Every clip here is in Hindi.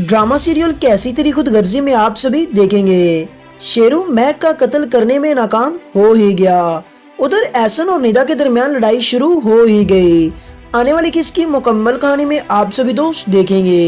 ड्रामा सीरियल कैसी तेरी खुदगर्जी में आप सभी देखेंगे। शेरू मैक का कत्ल करने में नाकाम हो ही गया। उधर एहसन और निदा के दरमियान लड़ाई शुरू हो ही गई। आने वाली किसकी मुकम्मल कहानी में आप सभी दोस्त देखेंगे।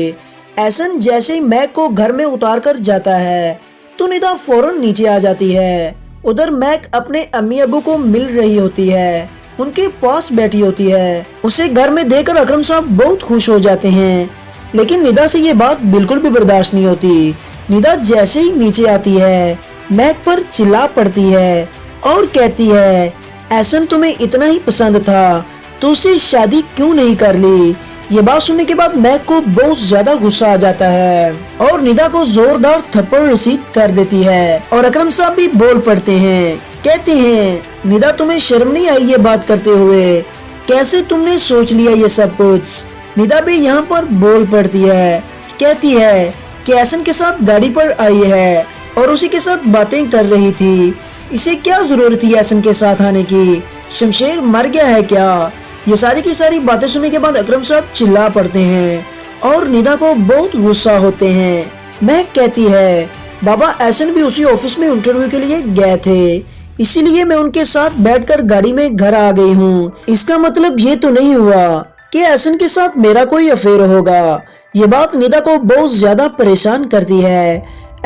एहसन जैसे ही मैक को घर में उतार कर जाता है तो निदा फौरन नीचे आ जाती है। उधर मैक अपने अम्मी अबू को मिल रही होती है, उनके पास बैठी होती है। उसे घर में देखकर अकरम साहब बहुत खुश हो जाते हैं, लेकिन निदा से ये बात बिल्कुल भी बर्दाश्त नहीं होती। निदा जैसे ही नीचे आती है मैक पर चिल्ला पड़ती है और कहती है, एहसन तुम्हें इतना ही पसंद था तो उससे शादी क्यों नहीं कर ली। ये बात सुनने के बाद मैक को बहुत ज्यादा गुस्सा आ जाता है और निदा को जोरदार थप्पड़ रसीद कर देती है। और अकरम साहब भी बोल पड़ते हैं, कहते हैं, निदा तुम्हें शर्म नहीं आई ये बात करते हुए, कैसे तुमने सोच लिया ये सब कुछ। निदा भी यहाँ पर बोल पड़ती है, कहती है कि एहसन के साथ गाड़ी पर आई है और उसी के साथ बातें कर रही थी, इसे क्या जरूरत थी एहसन के साथ आने की, शमशेर मर गया है क्या। ये सारी की सारी बातें सुनने के बाद अकरम साहब चिल्ला पड़ते हैं और निदा को बहुत गुस्सा होते हैं। महक कहती है, बाबा एहसन भी उसी ऑफिस में इंटरव्यू के लिए गए थे, इसीलिए मैं उनके साथ बैठकर गाड़ी में घर आ गई हूँ। इसका मतलब ये तो नहीं हुआ कि एहसन के साथ मेरा कोई अफेयर होगा। ये बात निदा को बहुत ज्यादा परेशान करती है।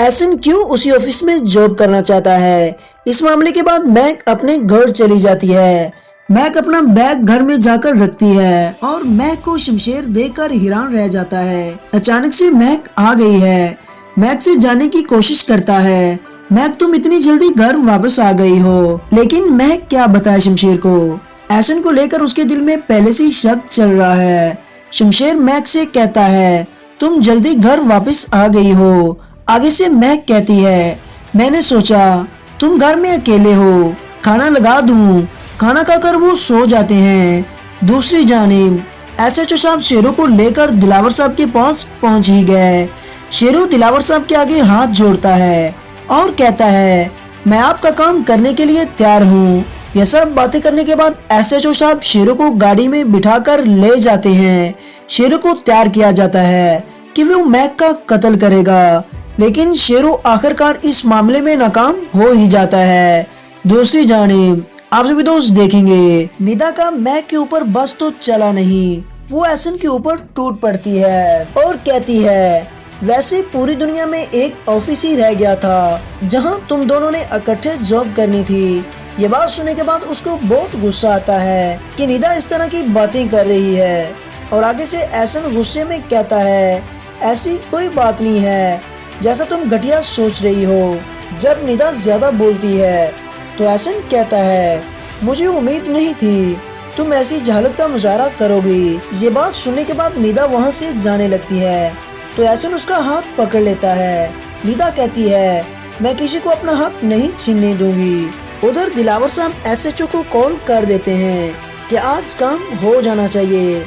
एहसन क्यों उसी ऑफिस में जॉब करना चाहता है। इस मामले के बाद मैक अपने घर चली जाती है। मैक अपना बैग घर में जाकर रखती है और मैक को शमशेर देखकर हैरान रह जाता है। अचानक से मैक आ गई है। मैक से जाने की कोशिश करता है, मैक तुम इतनी जल्दी घर वापस आ गई हो। लेकिन मैक क्या बताए शमशेर को। एहसन को लेकर उसके दिल में पहले से ही शक चल रहा है। शमशेर मैक से कहता है, तुम जल्दी घर वापस आ गई हो। आगे से मैक कहती है, मैंने सोचा तुम घर में अकेले हो, खाना लगा दूं। खाना खाकर वो सो जाते हैं। दूसरी जानिब एसएचओ साहब शेरू को लेकर दिलावर साहब के पास पहुंच ही गए। शेरू दिलावर साहब के आगे हाथ जोड़ता है और कहता है, मैं आपका काम करने के लिए तैयार हूँ। यह सब बातें करने के बाद एसएचओ साहब शेरू को गाड़ी में बिठाकर ले जाते हैं। शेरू को तैयार किया जाता है कि वो मैक का कत्ल करेगा, लेकिन शेरू आखिरकार इस मामले में नाकाम हो ही जाता है। दूसरी जानिब आप सभी दोस्त देखेंगे, निदा का मैक के ऊपर बस तो चला नहीं, वो एहसन के ऊपर टूट पड़ती है और कहती है, वैसे पूरी दुनिया में एक ऑफिस ही रह गया था जहां तुम दोनों ने इकट्ठे जॉब करनी थी। ये बात सुनने के बाद उसको बहुत गुस्सा आता है कि निदा इस तरह की बातें कर रही है। और आगे से एहसन गुस्से में कहता है, ऐसी कोई बात नहीं है जैसा तुम घटिया सोच रही हो। जब निदा ज्यादा बोलती है तो एहसन कहता है, मुझे उम्मीद नहीं थी तुम ऐसी जहालत का मुजाहरा करोगी। ये बात सुनने के बाद निदा वहाँ से जाने लगती है तो एहसन उसका हाथ पकड़ लेता है। निदा कहती है, मैं किसी को अपना हाथ नहीं छीनने दूंगी। उधर दिलावर साहब एसएचओ को कॉल कर देते हैं कि आज काम हो जाना चाहिए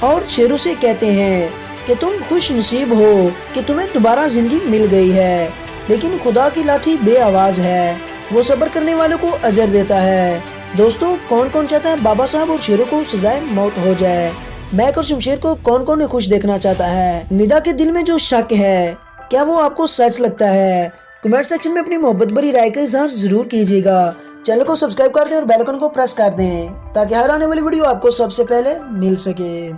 और शेरू से कहते हैं कि तुम खुश नसीब हो कि तुम्हें दोबारा जिंदगी मिल गई है, लेकिन खुदा की लाठी बेआवाज है, वो सब्र करने वालों को अजर देता है। दोस्तों, कौन कौन चाहता है बाबा साहब और शेरू को सजाए मौत हो जाए। मैक और शमशेर को कौन कौन खुश देखना चाहता है। निदा के दिल में जो शक है, क्या वो आपको सच लगता है। कमेंट सेक्शन में अपनी मोहब्बत भरी राय का इजहार जरूर कीजिएगा। चैनल को सब्सक्राइब कर दें और बेल आइकन को प्रेस कर दें ताकि हर आने वाली वीडियो आपको सबसे पहले मिल सके।